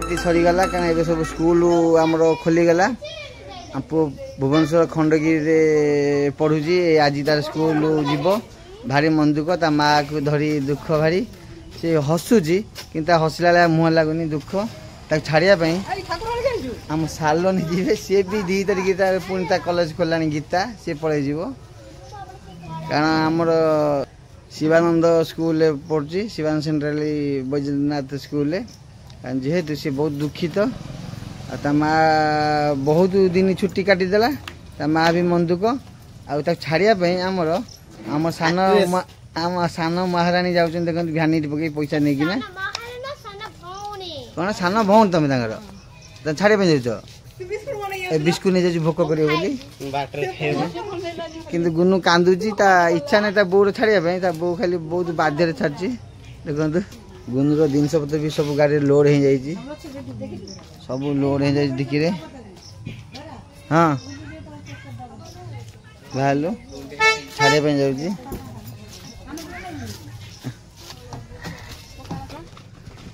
छुट्टी सरीगला कारण ए सब स्कूल आमर खोलीगला भुवनेश्वर खंडगिरी पढ़ुची आज तार स्कूल जीव भारी मन दुख ता माँ को धरी दुख भारी से हसुची कि हसला मुह लगुनि दुख छाड़ापी आम सालन जी सी भी 2 तारिख पुणी कॉलेज खोला गीता सी पलि कारण आमर शिवानंद स्कूल पढ़ुची शिवानंद सेंट्रल बैजनाथ स्कूल जेहेतु सी बहुत दुखित माँ बहुत दिन छुट्टी काटिदेला माँ भी मन दुख आड़ापी आमर आम सान महाराणी जाऊँ देख भ्यानिटी पकई पैसा नहीं कि कौन सान भौन तुम छाड़िया जाऊ बिस्कुट नहीं जाऊँ भोक कर किंतु गुनु कांदुची ता इच्छा नहीं ता बोर छाड़िया बो खाली बहुत बाध्य छाड़ी देखो गुनुर जिनस पत्र भी सब गाड़ी लोड हो जाए सब लोड हो जाए डिक्की हाँ बाहर छाड़िया जाऊँ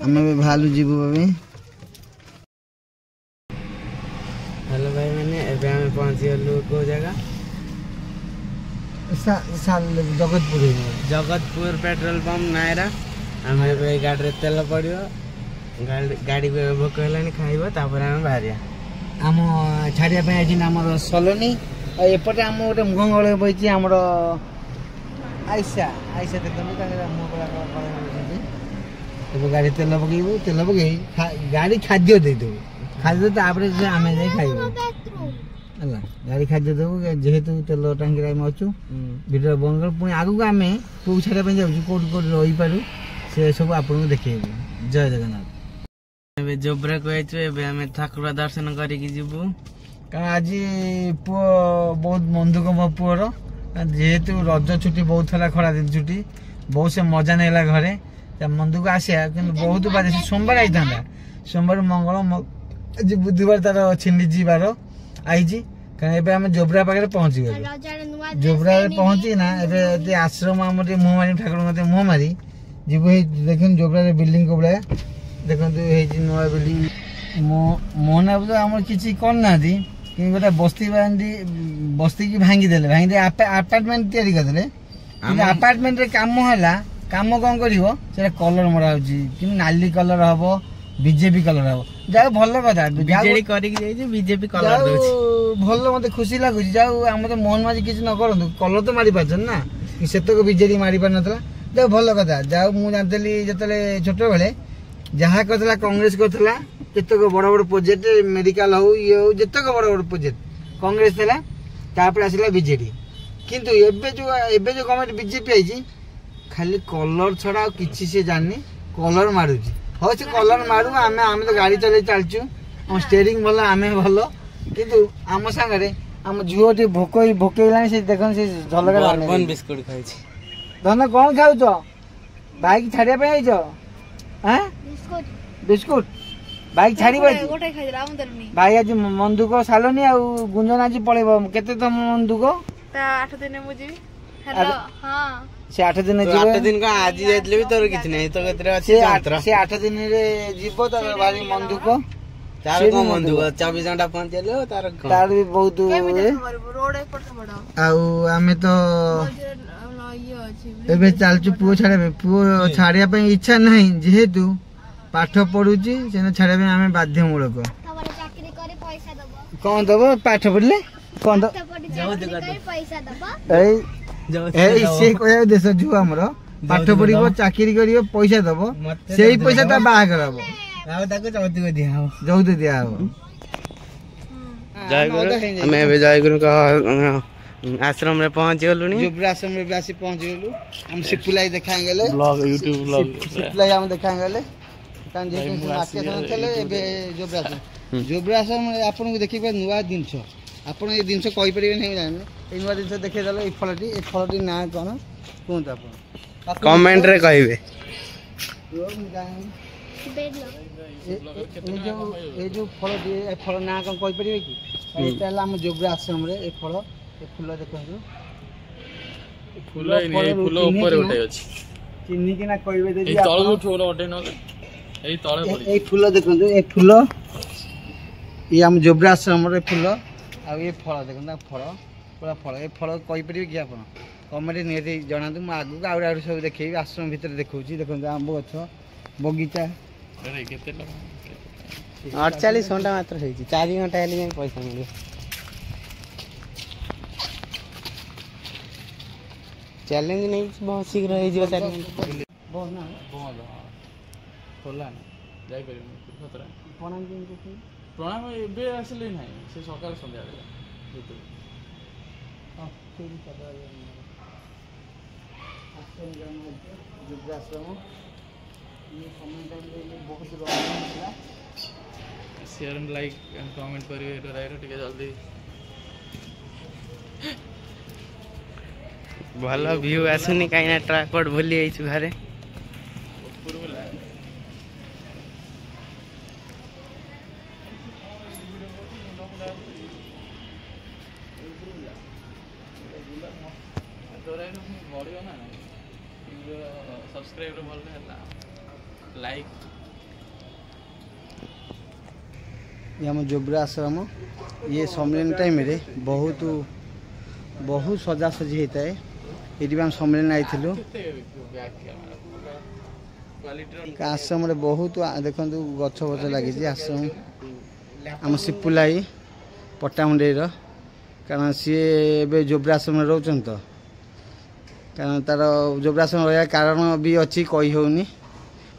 आम भी बाहर जीवु भाई। हेलो भाई मैंने एवं पहुंची गलु को जगह जगतपुर पेट्रोल पंप नायरा आम गाड़ी तेल पड़ो गाड़ी को भोक है खाइब आम बाहर आम छाड़िया आज आम सलोनी एपटे आम गोटे मुहंगल बही आमर आयसा आयसा देखते मुँह गाड़ी तेल पकईबू तेल पकई गाड़ी खाद्य देदेबू खाद्य आम जाए खाइबू है गाड़ी खाद्य देवु जेहेतु तेल टांगी आम अच्छु भिडियो बंद कर पुणी आगू आम पू छाड़िया जाऊँ कौट कौट रही पारू से सब आपको देखेबू। जय जगन्नाथ। जोब्रा को आम ठाकुर दर्शन करूँ कारण आज पु बहुत मन दुख मो पुअर जेहेतु रज छुट्टी बहुत था खरा दिन छुट्टी बहुत से मजा नाला घरे मन दुख आसा कि बहुत बार सोमवार आई था सोमवार मंगल आज बुधवार तार छिंडी बार आई कारण एवं आम जोब्रा पाखे पहुँची गलु जोब्रा पहुँची ना ए आश्रम आम मुँह मारी ठाकुर मुँह मारी जीव देख जोब्रा बिल्डिंग को भाया देखो नुआ बिल्डिंग मोहना तो आम किसी करना कि गोटे बस्ती की भांगीदे भांगी आपार्टमेंट तैयारी करदे आपार्टमेंट काम है काम कौन कर कलर मरा कि नाली कलर हम बीजेपी कलर हम जाओ भल कथा बीजेपी कलर भल मत खुशी लगुच जाओ आम तो मोहन माझी किसी न करूँ कलर तो मारी पार्छ ना से बीजेपी मारी पार ना जाओ भल कथा जाओ मुझे जानती जो छोट बेले जहाँ करता कांग्रेस करता जितक बड़ बड़ प्रोजेक्ट मेडिकल हो ये हो जितक बड़ बड़ प्रोजेक्ट कांग्रेस था आसला बीजेडी किंतु एबे जो गवर्नमेंट बीजेपी आई खाली कलर छड़ा किसी से जानी कलर मारुची हाँ से कलर मारू आम तो गाड़ी चल चलचु आम स्टेयरिंग भल आम भल किंतु आम सांगे आम झुओ टी भोकला से देख से झलक बिस्कुट खाई धन कौन खाऊ बाइक छाड़िया बिस्कुट बाइक छाड़ी भाई आज मन दुख सालोनी आ गुंजन आज पलैब केते तुम मन दुख 8 दिन से 8 दिन 8 दिन का आज जाइले भी तोर किछ नहीं तो केतरे अछि से 8 दिन रे जीवो तार भारी मन दुख तार को मन दुख 24 घंटा पहुंचले तार भी बहुत रोड एपट बड़ आ हमें तो एबे चालचु पुओ छाड़िया पे इच्छा नहीं जेहेतु पाठ पढ़ुची से छाड़िया आम बाध्यमूलक कौन दब पाठ पढ़ले कौन देश झुआ आमर पाठ पढ़ चाकरी कर पैसा दब से पैसा बाहर हम जौतुक दिया आश्रम में पहुंच गलु जोब्रा आश्रम में आसी पहुंच गलु हम सिपुलाई देखाए गेले ब्लॉग यूट्यूब ब्लॉग सिपुलाई हम देखाए गेले कान जे आके थले एबे जोब्रा आश्रम आपन को देखि पे नुवा दिनछ आपन ए दिनछ कहि परिबे नै जाने ए नुवा दिनछ देखे दलो ए फलटी ना कोन कोन आपन कमेंट रे कहिबे ए जो फलटी ए फल ना कोन कहि परिबे कि एटा हम जोब्रा आश्रम रे ए फल फूल देखो फूल ऊपर उठे अछि चिन्नी के ना कहबे दे तळ उठो उठे न ए फूल देखो ए फूल ये आम जोब्रा आश्रम फूल आ ये फल देखो फल पूरा फल ये फल कहीपर कि आप कमेंट निहती जनातु मुझे आगू आउट आउट सब देखे आश्रम भितर देखा देखो आंब गछ बगीचा 48 घंटा मात्र 4 घंटा हेल्ले पैसा मिले चैलेंज नहीं बहुत शीघ्र हो प्रणाम एबे आसले ना से सकाल संध्या share and like and comment करिए टिके जल्दी भल व्यू आसुनी कहीं ट्राइपॉड भूली जाइछु घरे सब्सक्राइब लाइक ये आम जोब्रा आश्रम ये सम्मेलन टाइम रे बहुत बहुत सजासजी होता है ये आम सम्मेलन आई आश्रम बहुत देखो गछ गछ लगी आश्रम आम सिपुलाई पट्टामुंडे कारण सी ए जोब्रा आश्रम रोचन तो कारण तार जोब्रा आश्रम रहा कारण भी अच्छी कही होनी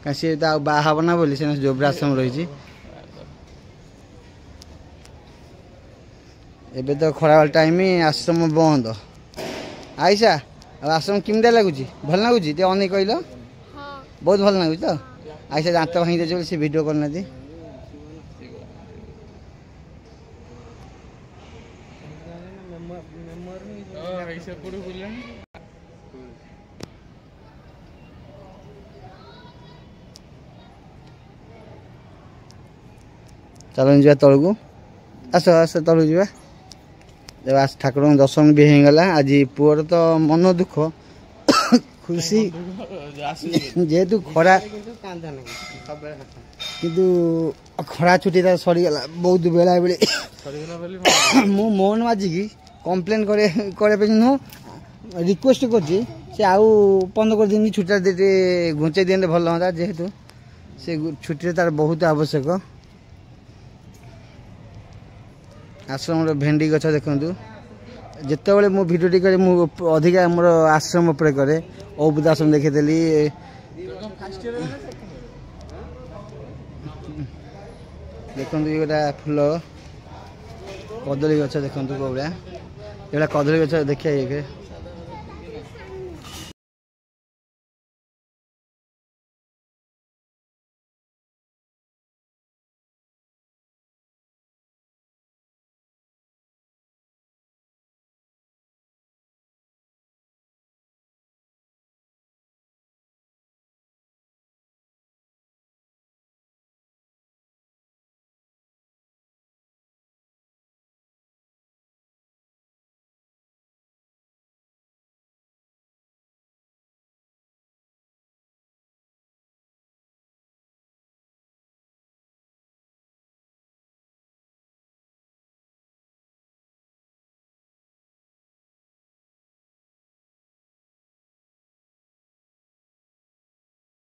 कारण सी बाहब ना बोली से जोब्रा आश्रम रही एबे तो खराब टाइम आश्रम बंद आईसा आश्रम केमती लगुच भल लगुच अनेक कहल बहुत भल लगुच तो आईसा दांत भांगी दे से वीडियो करना चलो जा तलू आस आस तलू जा जब आज ठाकुर दर्शन भी होगला आज पुअर तो मन दुख खुशी जेहेतु खरा किंतु खरा छुट्टी सरीगला बहुत बेला बेले मु मोहन माजिकी कम्प्लेन करे नुह रिक्वेस्ट कर 15 दिन छुट्टी दे घुंचे दिए भल हाँ जेहेतु से छुट्टी तार बहुत आवश्यक आश्रम भेंडी गछ देखु जिते बड़े मु भिडियो करे अधिका मोर आश्रम उपर करे औबुद आश्रम देखीदेली देखु ये गोटा फूल कदली गछ देखु कौड़ा ये कदली गछ देखिए ये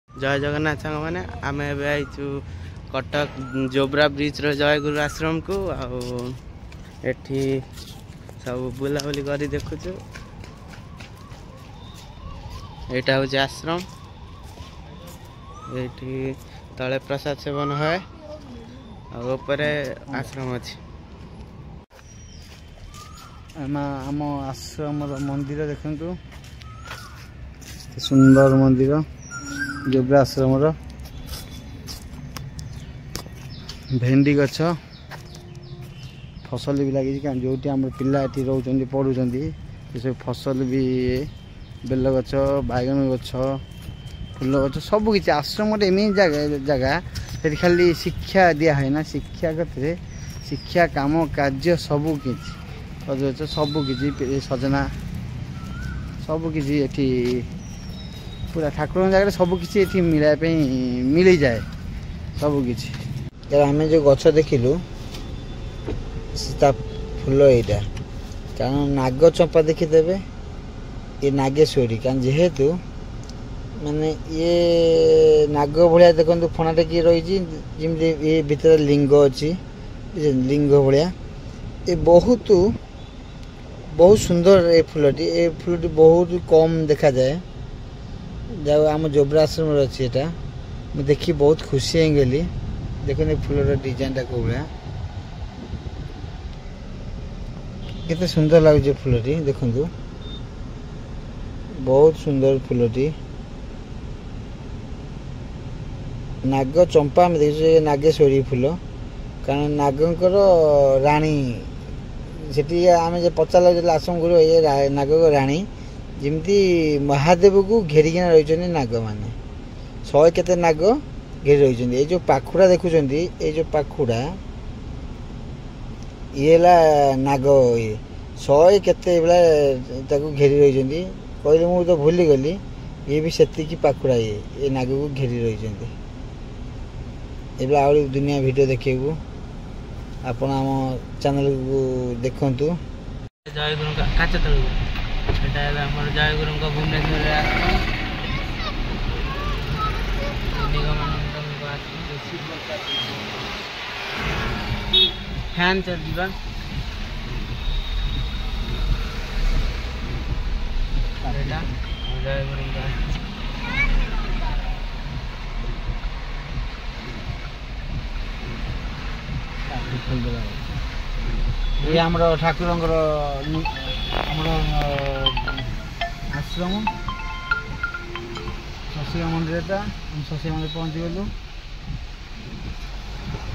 जय जगन्नाथ सांग मैंने आम एचु कटक जोब्रा ब्रिज जय गुरु आश्रम को एठी सब बुलाबुली कर देखुचु यहाँ हूँ आश्रम ये तले प्रसाद सेवन है ऊपर आश्रम अच्छी आम आश्रम मंदिर देखु सुंदर मंदिर जोब्रा आश्रम भेंडी गछ फसल भी लगी जो आम पिला ये रोच पढ़ुं सब फसल भी बेल गछ बैगन गछ फूल गछ सबकि आश्रम गोटे एम जगह से खाली शिक्षा दिया है ना शिक्षा क्षेत्र शिक्षा काम कार्य सबकि सबकि सजना सबकि पूरा ठाकुर जगह सबकि मिल जाए ସବୁ କିଛି। ଆମେ ଯେଉଁ ଗଛ ଦେଖିଲୁ ତା ଫୁଲ ଏଇଟା, କାରଣ ନାଗ ଚମ୍ପା ଦେଖିଦେବେ ଏ ନାଗେଶ୍ୱରୀ, କାରଣ ଯେହେତୁ ମାନେ ଇଏ ନାଗ ଭଳିଆ ଦେଖନ୍ତୁ ଫଣାଟା କିଏ ରହିଛି, ଯେମିତି ଏ ଭିତରେ ଲିଙ୍ଗ ଅଛି, ଲିଙ୍ଗ ଭଳିଆ ଏ ବହୁତ ସୁନ୍ଦର ଏ ଫୁଲଟି ବହୁତ କମ୍ ଦେଖାଯାଏ। ଯାହା ଆମ ଯୋବ୍ରା ଆଶ୍ରମରେ ଅଛି ଏଇଟା, ମୁଁ ଦେଖି ବହୁତ ଖୁସି ହେଇଗଲି। ଦେଖନ୍ତୁ ଏ ଫୁଲର ଡିଜାଇନଟା କେଉଁ ଭଳିଆ, କେତେ ସୁନ୍ଦର ଲାଗୁଛି ଫୁଲଟି, ଦେଖନ୍ତୁ ବହୁତ ସୁନ୍ଦର ଫୁଲଟି। ନାଗ ଚମ୍ପା ଆମେ ଦେଖିଛୁ, ନାଗେଶ୍ୱରୀ ଫୁଲ, କାରଣ ନାଗଙ୍କର ରାଣୀ ସେଠି ଆମେ ଯେ ପଚାରିଲା ଯେତେବେଳେ ଆଶ୍ରମ ଗୁରୁ ଏ ନାଗଙ୍କ ରାଣୀ, ଯେମିତି ମହାଦେବକୁ ଘେରିକିନା ରହିଛନ୍ତି ନାଗମାନେ, 100 କେତେ ନାଗ ଘେରି ରହିଛନ୍ତି। ଏଇ ଯେଉଁ ପାଖୁଡ଼ା ଦେଖୁଛନ୍ତି, ଏଇ ଯେଉଁ ପାଖୁଡ଼ା ଇଏ ହେଲା ନାଗ, ଇଏ 100 କେତେ ଏଭଳିଆ ତାକୁ ଘେରି ରହିଛନ୍ତି। କହିଲେ ମୁଁ ତ ଭୁଲିଗଲି, ଇଏ ବି ସେତିକି ପାଖୁଡ଼ା ଏ ନାଗକୁ ଘେରି ରହିଛନ୍ତି। ଏବେ ଆହୁରି ଦୁନିଆ ଭିଡ଼ିଓ ଦେଖିବାକୁ ଆପଣ ଆମ ଚ୍ୟାନେଲକୁ ଦେଖନ୍ତୁ। ଜୟଗୁରୁଙ୍କ କାଚ ତଳକୁ ଏଇଟା ହେଲା ଆମର ଜୟଗୁରୁଙ୍କ ଭୁବନେଶ୍ୱରରେ ଫ୍ୟାନ୍ ଚାଲିଯିବା। ଏଇଟା ଜୟଗୁରୁଙ୍କ ଇଏ ଆମର ଠାକୁରଙ୍କର ଆମର ଆଶ୍ରମ ଶଶିକା ମନ୍ଦିରଟା। ଆମେ ଶଶିକା ମନ୍ଦିର ପହଞ୍ଚିଗଲୁ।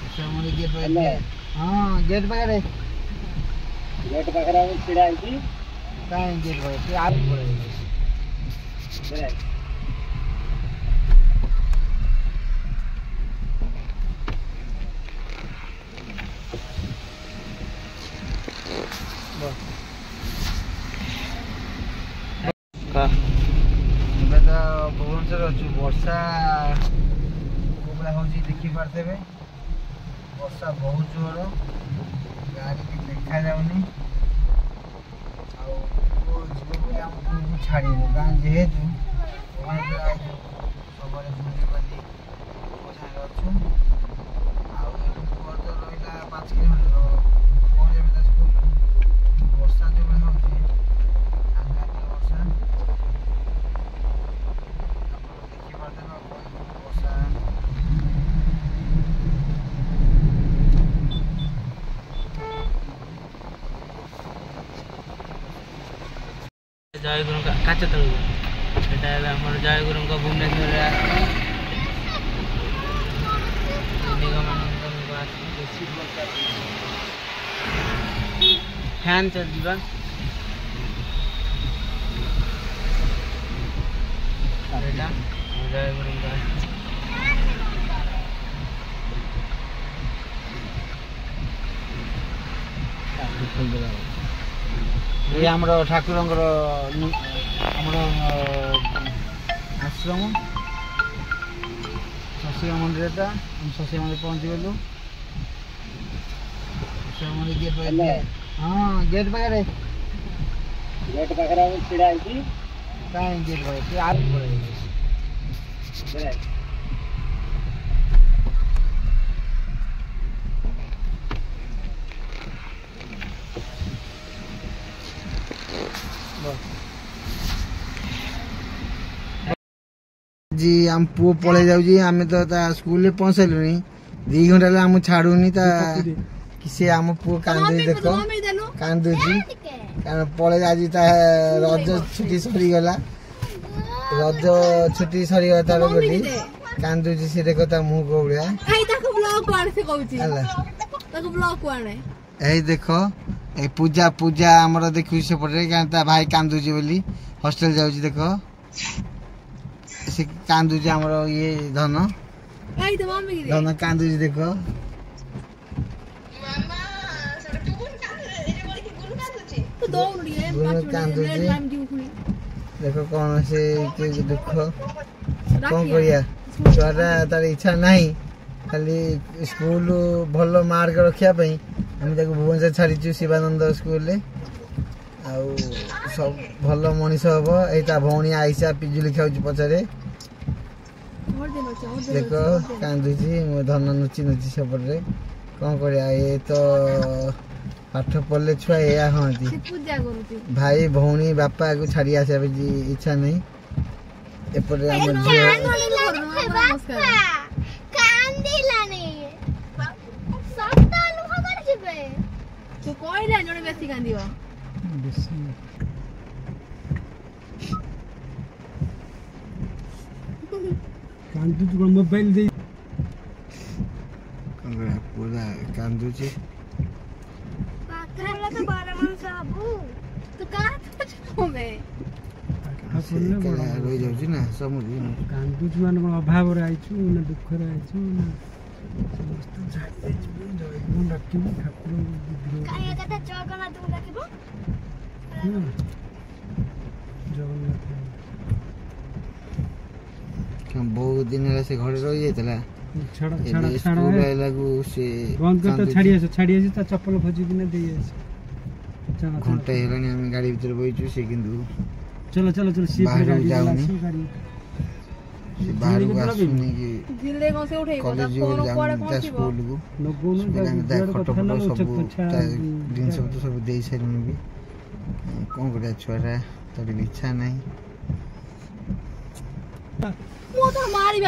ଶଶିକା ମନ୍ଦିର ଗେଟ୍ ପାଖରେ, ହଁ ଗେଟ୍ ପାଖରେ ଆମେ ଛିଡ଼ା ହେଇଛି। କାହିଁ ଗେଟ୍ ପାଖରେ ଆଉ ପଳେଇବ। ଏବେ ତ ଭୁବନେଶ୍ୱରରେ ଅଛୁ, ବର୍ଷା କୋଉଭଳିଆ ହେଉଛି ଦେଖିପାରୁଥିବେ। ବର୍ଷା ବହୁତ ଜୋର, ଗାଡ଼ି ବି ଦେଖାଯାଉନି। ଆଉ ଯିବ ବୋଲି ଆମ ପୁଅକୁ ଛାଡ଼ିବୁ, କାରଣ ଯେହେତୁ ଭୁବନେଶ୍ୱର ଆଇଛୁ ସବୁବେଳେ ବୁଲିବାଲି ପୁଅ ସାଙ୍ଗେ ଅଛୁ। ଆଉ ଏଠୁ ପୁଅ ତ ରହିଲା 5 କିଲୋମିଟର, ପହଞ୍ଚିବା ତା ସ୍କୁଲ। ବର୍ଷା ଯେଉଁଭଳିଆ ହେଉଛି, ସାଂଘାତିକ ବର୍ଷା। ଜୟଗୁରୁଙ୍କ କାଚ ତଳକୁ ଏଇଟା ହେଲା ଆମର ଜୟଗୁରୁଙ୍କ ଭୁବନେଶ୍ୱରରେ ଫ୍ୟାନ୍ ଚାଲିଯିବା। ଏଇଟା ଜୟଗୁରୁଙ୍କ ଇଏ ଆମର ଠାକୁରଙ୍କର ଆମର ଆଶ୍ରମ ଶଶିକା ମନ୍ଦିରଟା। ଆମେ ଶଶିକା ମନ୍ଦିର ପହଞ୍ଚିଗଲୁ। ଶଶିକା ମନ୍ଦିର ଗେଟ୍ ପାଖରେ, ହଁ ଗେଟ୍ ପାଖରେ ଆମେ ଛିଡ଼ା ହେଇଛି। କାହିଁ ଗେଟ୍ ପାଖରେ ଆଉ ପଳେଇବ। जी हम पुओ पलि जाऊँ आम तो स्कूल पहुँच सारूनी 2 घंटा आम छाड़ूनी सी आम पुओ कांदे देख कांदुची कारण पलि आज रज छुट्टी सरीगला रज छुट्टी सरीगला तार बोली कांदुची सी देख ता मुँह को भाया देख ए पूजा पूजा आमर देखु सेपटे भाई कांदुची बोली हॉस्टल जाऊँ देख से कांदुची आमर ये धन धन कांदुची देख कांदुची देख कौन से दुख कौन करिया छुआटा तार इच्छा नहीं खाली स्कूल भल मार्क रखापी आम भुवनेश्वर छाड़ीचु शिवानंद स्कूल आउ सब भल मनीष हम ये भौणी आईसा पिजुली खाऊ पचारे देख कांदुची धन नुची नुची सेपटे कौन करिया ये तो पाठ पढ़ले छुआ या हाँ भाई भौणी बापा को छाड़ी आसा इच्छा नहीं एपटे आम झी मोबाइल दे पूरा कांदुची रही जाऊँ ना समुद्र कांदुची मान अभाव आईचु ना दुख आईचु ना बहुत दिन से घर रही जाता छाड़ी चप्पल खोजिकिना घंटा है गाड़ी भर बहीचु से चलो चलो चलो बाहर जाऊनी बाहर को आसुनी कि कॉलेज जाऊनी स्कूल को खट फट सब दिन सब तो सब दे सारे भी कौन कर छुआ तर इच्छा नहीं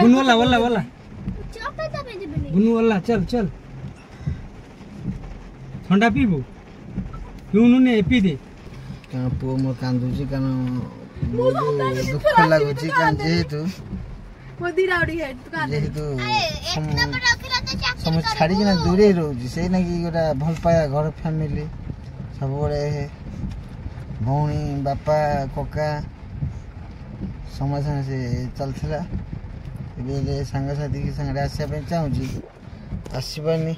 बुनु वाला वाला वाला बुनु वाला चल चल ठंडा पीबू पिउनु ने पी दे पुओ मोर कांदुची कारण बहुत दुख लगुची कारण जेहेतु समझ छाड़ी ना दूरे रोची से ना कि गोटा भल पाया घर फैमिली सब बड़े भौणी बापा कका समझ से चलता सांगसाथी की सागर आसपा चाहूँ आसपानी